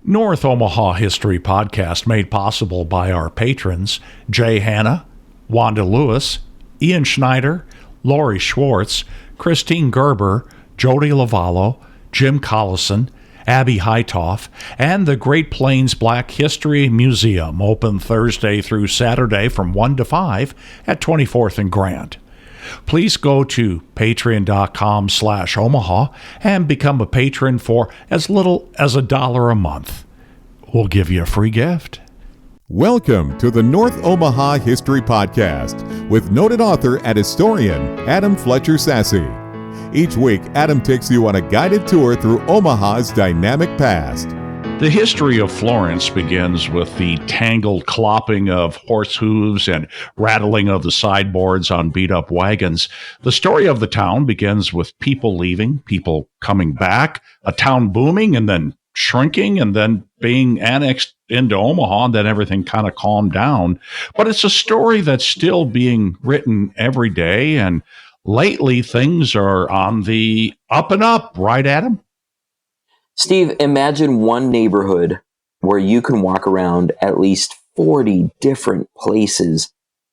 North Omaha History Podcast made possible by our patrons Jay Hanna, Wanda Lewis, Ian Schneider, Lori Schwartz, Christine Gerber, Jody Lavallo, Jim Collison, Abby Hightoff, and the Great Plains Black History Museum, open Thursday through Saturday from 1 to 5 at 24th and Grant. Please go to patreon.com/Omaha and become a patron for as little as $1 a month. We'll give you a free gift. Welcome to the North Omaha History Podcast with noted author and historian Adam Fletcher Sassy. Each week, Adam takes you on a guided tour through Omaha's dynamic past. The history of Florence begins with the tangled clopping of horse hooves and rattling of the sideboards on beat-up wagons. The story of the town begins with people leaving, people coming back, a town booming and then shrinking and then being annexed into Omaha, and then everything kind of calmed down. But it's a story that's still being written every day, and lately things are on the up and up, right, Adam? Steve, imagine one neighborhood where you can walk around at least 40 different places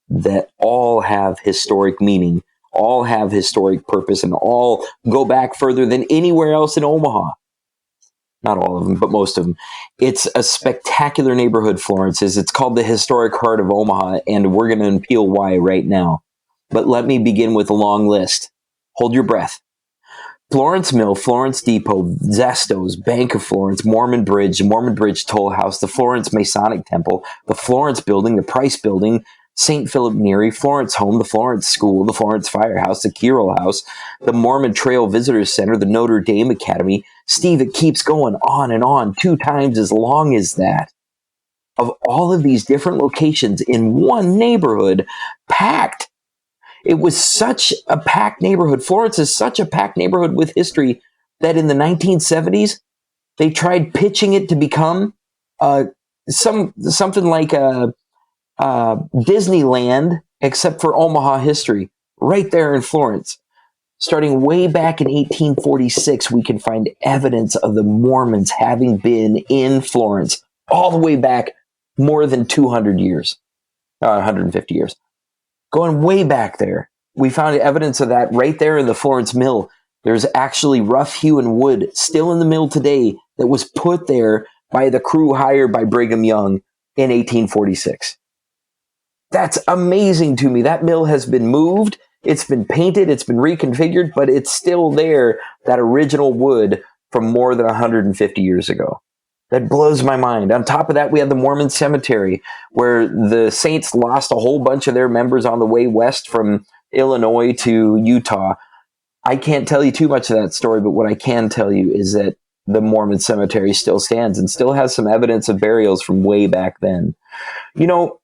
that all have historic meaning, all have historic purpose, and all go back further than anywhere else in Omaha. Not all of them, but most of them. It's a spectacular neighborhood, Florence is. It's called the historic heart of Omaha, and we're going to unpeel why right now. But let me begin with a long list. Hold your breath. Florence Mill, Florence Depot, Zesto's, Bank of Florence, Mormon Bridge Toll House, the Florence Masonic Temple, the Florence Building, the Price Building, St. Philip Neri, Florence Home, the Florence School, the Florence Firehouse, the Kirill House, the Mormon Trail Visitors Center, the Notre Dame Academy. Steve, it keeps going on and on, 2 times as long as that. Of all of these different locations in one neighborhood, packed. It was such a packed neighborhood. Florence is such a packed neighborhood with history that in the 1970s, they tried pitching it to become something like a Disneyland, except for Omaha history, right there in Florence. Starting way back in 1846, we can find evidence of the Mormons having been in Florence all the way back more than 200 years, 150 years. Going way back there, we found evidence of that right there in the Florence Mill. There's actually rough hewn wood still in the mill today that was put there by the crew hired by Brigham Young in 1846. That's amazing to me. That mill has been moved, it's been painted, it's been reconfigured, but it's still there, that original wood from more than 150 years ago. That blows my mind. On top of that, we had the Mormon cemetery, where the Saints lost a whole bunch of their members on the way west from Illinois to Utah. I can't tell you too much of that story, but what I can tell you is that the Mormon cemetery still stands and still has some evidence of burials from way back then. You know,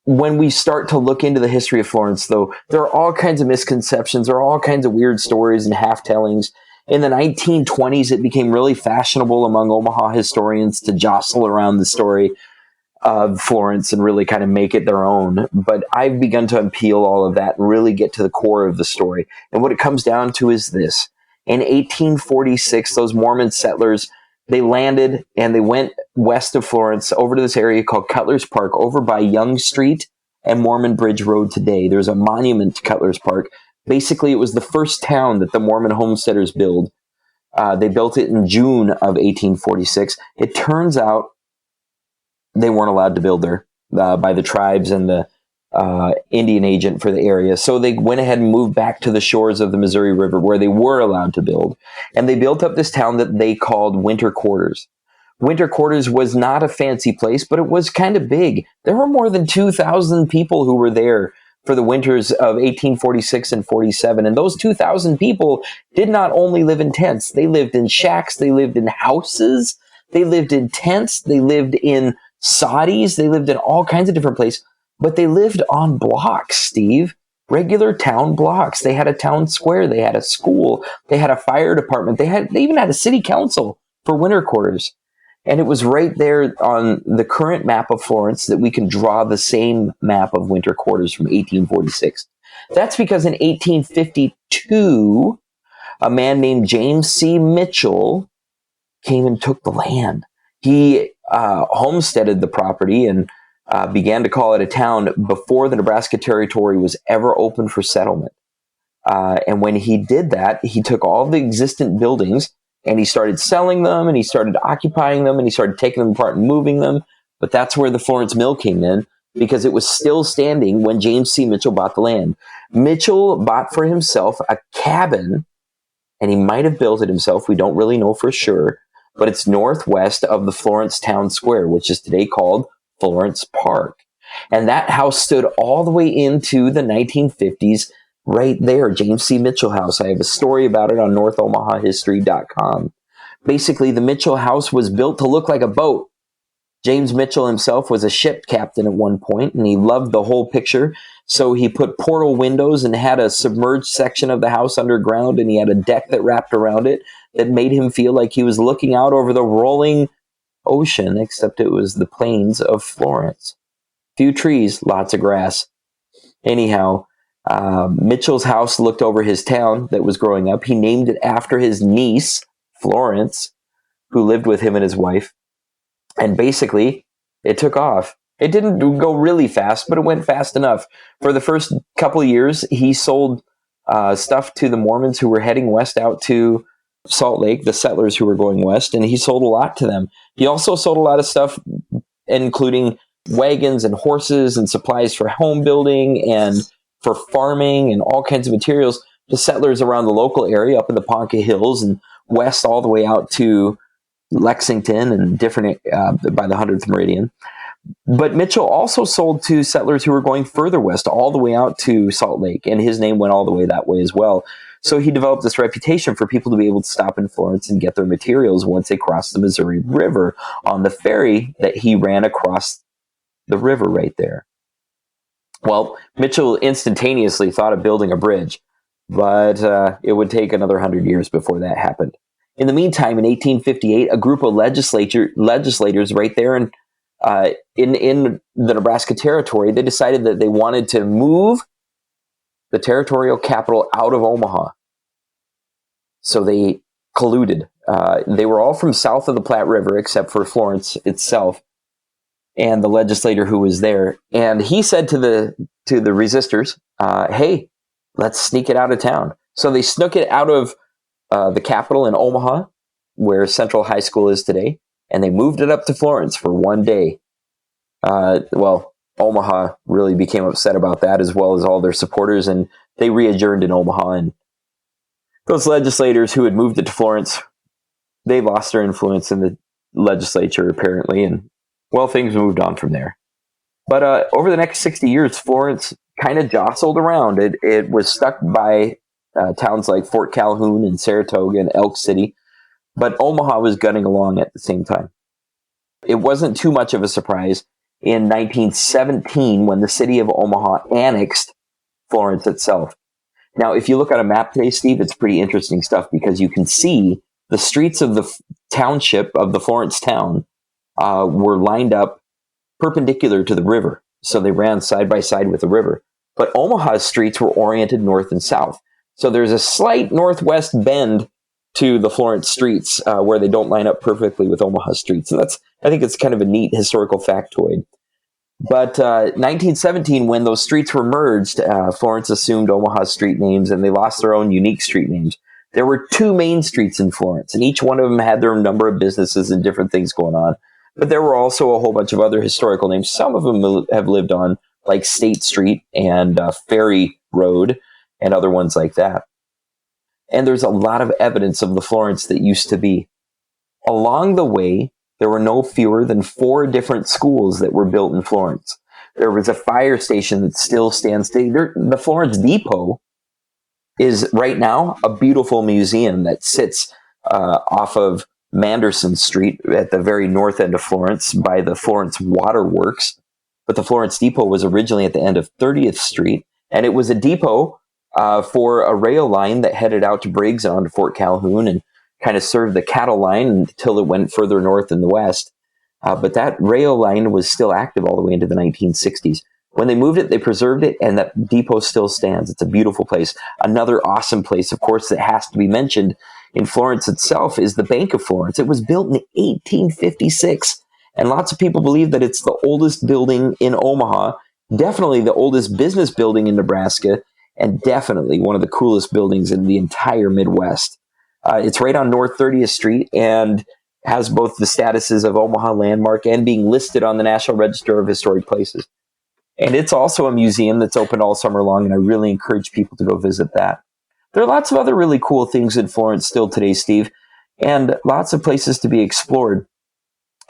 when we start to look into the history of Florence, though, there are all kinds of misconceptions. There are all kinds of weird stories and half-tellings. In the 1920s, it became really fashionable among Omaha historians to jostle around the story of Florence and really kind of make it their own. But I've begun to unpeel all of that and really get to the core of the story. And what it comes down to is this. In 1846, those Mormon settlers, they landed and they went west of Florence over to this area called Cutler's Park, over by Young Street and Mormon Bridge Road today. There's a monument to Cutler's Park. Basically, it was the first town that the Mormon homesteaders built. They built it in June of 1846. It turns out they weren't allowed to build there by the tribes and the Indian agent for the area. So they went ahead and moved back to the shores of the Missouri River where they were allowed to build. And they built up this town that they called Winter Quarters. Winter Quarters was not a fancy place, but it was kind of big. There were more than 2,000 people who were there for the winters of 1846 and 47. And those 2,000 people did not only live in tents. They lived in shacks. They lived in houses. They lived in tents. They lived in soddies. They lived in all kinds of different places. But they lived on blocks, Steve. Regular town blocks. They had a town square. They had a school. They had a fire department. They even had a city council for winter quarters. And it was right there on the current map of Florence that we can draw the same map of winter quarters from 1846. That's because in 1852, a man named James C. Mitchell came and took the land. He homesteaded the property and began to call it a town before the Nebraska Territory was ever open for settlement. And when he did that, he took all the existent buildings and he started selling them, and he started occupying them, and he started taking them apart and moving them. But that's where the Florence Mill came in, because it was still standing when James C. Mitchell bought the land. Mitchell bought for himself a cabin, and he might have built it himself. We don't really know for sure, but it's northwest of the Florence Town Square, which is today called Florence Park. And that house stood all the way into the 1950s. Right there, James C. Mitchell House. I have a story about it on NorthOmahaHistory.com. Basically, the Mitchell House was built to look like a boat. James Mitchell himself was a ship captain at one point, and he loved the whole picture. So he put portal windows and had a submerged section of the house underground, and he had a deck that wrapped around it that made him feel like he was looking out over the rolling ocean, except it was the plains of Florence. Few trees, lots of grass. Anyhow, Mitchell's house looked over his town that was growing up. He named it after his niece, Florence, who lived with him and his wife. And basically, it took off. It didn't go really fast, but it went fast enough. For the first couple of years, he sold stuff to the Mormons who were heading west out to Salt Lake, the settlers who were going west, and he sold a lot to them. He also sold a lot of stuff, including wagons and horses and supplies for home building and for farming and all kinds of materials to settlers around the local area up in the Ponca Hills and west all the way out to Lexington and different by the 100th meridian. But Mitchell also sold to settlers who were going further west all the way out to Salt Lake, and his name went all the way that way as well. So he developed this reputation for people to be able to stop in Florence and get their materials once they crossed the Missouri River on the ferry that he ran across the river right there. Well, Mitchell instantaneously thought of building a bridge, but it would take another 100 years before that happened. In the meantime, in 1858, a group of legislators right there in the Nebraska Territory, they decided that they wanted to move the territorial capital out of Omaha. So they colluded. They were all from south of the Platte River, except for Florence itself, and the legislator who was there. And he said to the resistors, hey, let's sneak it out of town. So they snuck it out of the capital in Omaha, where Central High School is today, and they moved it up to Florence for one day. Omaha really became upset about that, as well as all their supporters, and they re-adjourned in Omaha. And those legislators who had moved it to Florence, they lost their influence in the legislature, apparently, and well, things moved on from there. But over the next 60 years, Florence kind of jostled around. It was stuck by towns like Fort Calhoun and Saratoga and Elk City, but Omaha was gunning along at the same time. It wasn't too much of a surprise in 1917 when the city of Omaha annexed Florence itself. Now, if you look at a map today, Steve, it's pretty interesting stuff, because you can see the streets of the township of the Florence town were lined up perpendicular to the river. So they ran side by side with the river. But Omaha's streets were oriented north and south. So there's a slight northwest bend to the Florence streets where they don't line up perfectly with Omaha streets. And I think it's kind of a neat historical factoid. But 1917, when those streets were merged, Florence assumed Omaha's street names, and they lost their own unique street names. There were two main streets in Florence, and each one of them had their number of businesses and different things going on. But there were also a whole bunch of other historical names. Some of them have lived on, like State Street and Ferry Road and other ones like that. And there's a lot of evidence of the Florence that used to be. Along the way, there were no fewer than 4 different schools that were built in Florence. There was a fire station that still stands today. The Florence Depot is right now a beautiful museum that sits off of Manderson Street at the very north end of Florence by the Florence Waterworks. But the Florence Depot was originally at the end of 30th Street, and it was a depot for a rail line that headed out to Briggs and on to Fort Calhoun and kind of served the cattle line until it went further north in the west. But that rail line was still active all the way into the 1960s. When they moved it, they preserved it, and that depot still stands. It's a beautiful place. Another awesome place, of course, that has to be mentioned in Florence itself is the Bank of Florence. It was built in 1856, and lots of people believe that it's the oldest building in Omaha, definitely the oldest business building in Nebraska, and definitely one of the coolest buildings in the entire Midwest. It's right on North 30th Street and has both the statuses of Omaha Landmark and being listed on the National Register of Historic Places. And it's also a museum that's open all summer long, and I really encourage people to go visit that. There are lots of other really cool things in Florence still today, Steve, and lots of places to be explored.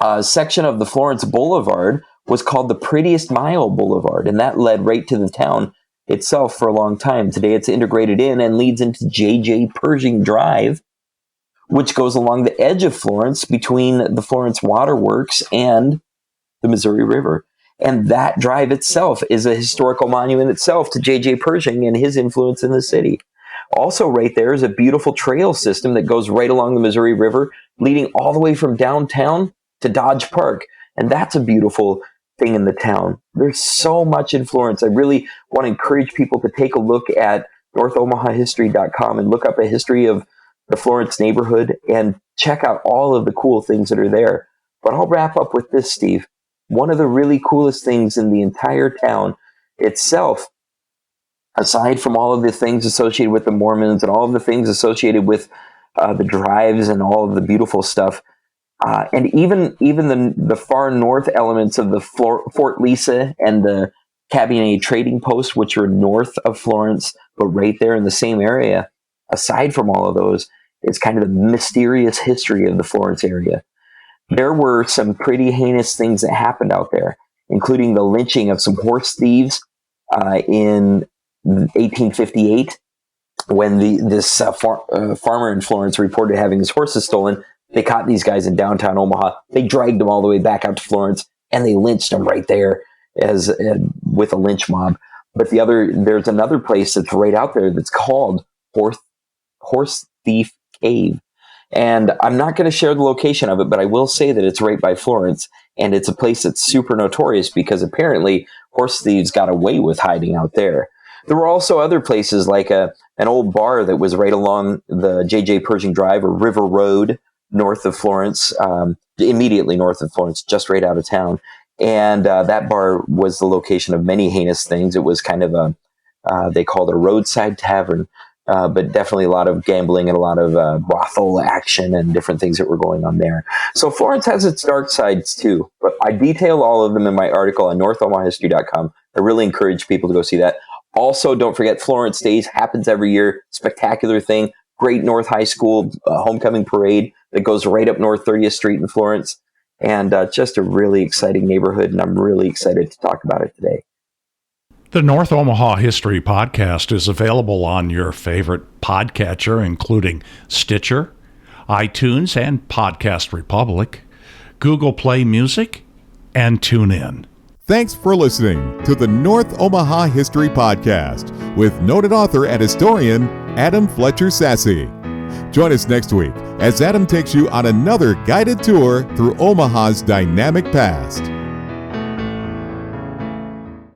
A section of the Florence Boulevard was called the Prettiest Mile Boulevard, and that led right to the town itself for a long time. Today it's integrated in and leads into J.J. Pershing Drive, which goes along the edge of Florence between the Florence Waterworks and the Missouri River. And that drive itself is a historical monument itself to J.J. Pershing and his influence in the city. Also right there is a beautiful trail system that goes right along the Missouri River, leading all the way from downtown to Dodge Park. And that's a beautiful thing in the town. There's so much in Florence. I really want to encourage people to take a look at NorthOmahaHistory.com and look up a history of the Florence neighborhood and check out all of the cool things that are there. But I'll wrap up with this, Steve. One of the really coolest things in the entire town itself, aside from all of the things associated with the Mormons and all of the things associated with the drives and all of the beautiful stuff, and even the far north elements of the Fort Lisa and the Cabinet Trading Post, which are north of Florence, but right there in the same area, aside from all of those, it's kind of the mysterious history of the Florence area. There were some pretty heinous things that happened out there, including the lynching of some horse thieves in 1858, when this farmer in Florence reported having his horses stolen. They caught these guys in downtown Omaha. They dragged them all the way back out to Florence, and they lynched them right there with a lynch mob. But there's another place that's right out there that's called Horse Thief Cave. And I'm not going to share the location of it, but I will say that it's right by Florence, and it's a place that's super notorious because apparently horse thieves got away with hiding out there. There were also other places like an old bar that was right along the J.J. Pershing Drive or River Road, north of Florence, immediately north of Florence, just right out of town. And that bar was the location of many heinous things. It was kind of they called it a roadside tavern, but definitely a lot of gambling and a lot of brothel action and different things that were going on there. So Florence has its dark sides too, but I detail all of them in my article on NorthOmahaHistory.com. I really encourage people to go see that. Also, don't forget Florence Days happens every year. Spectacular thing. Great North High School homecoming parade that goes right up North 30th Street in Florence. And just a really exciting neighborhood, and I'm really excited to talk about it today. The North Omaha History Podcast is available on your favorite podcatcher, including Stitcher, iTunes, and Podcast Republic, Google Play Music, and TuneIn. Thanks for listening to the North Omaha History Podcast with noted author and historian Adam Fletcher Sassy. Join us next week as Adam takes you on another guided tour through Omaha's dynamic past.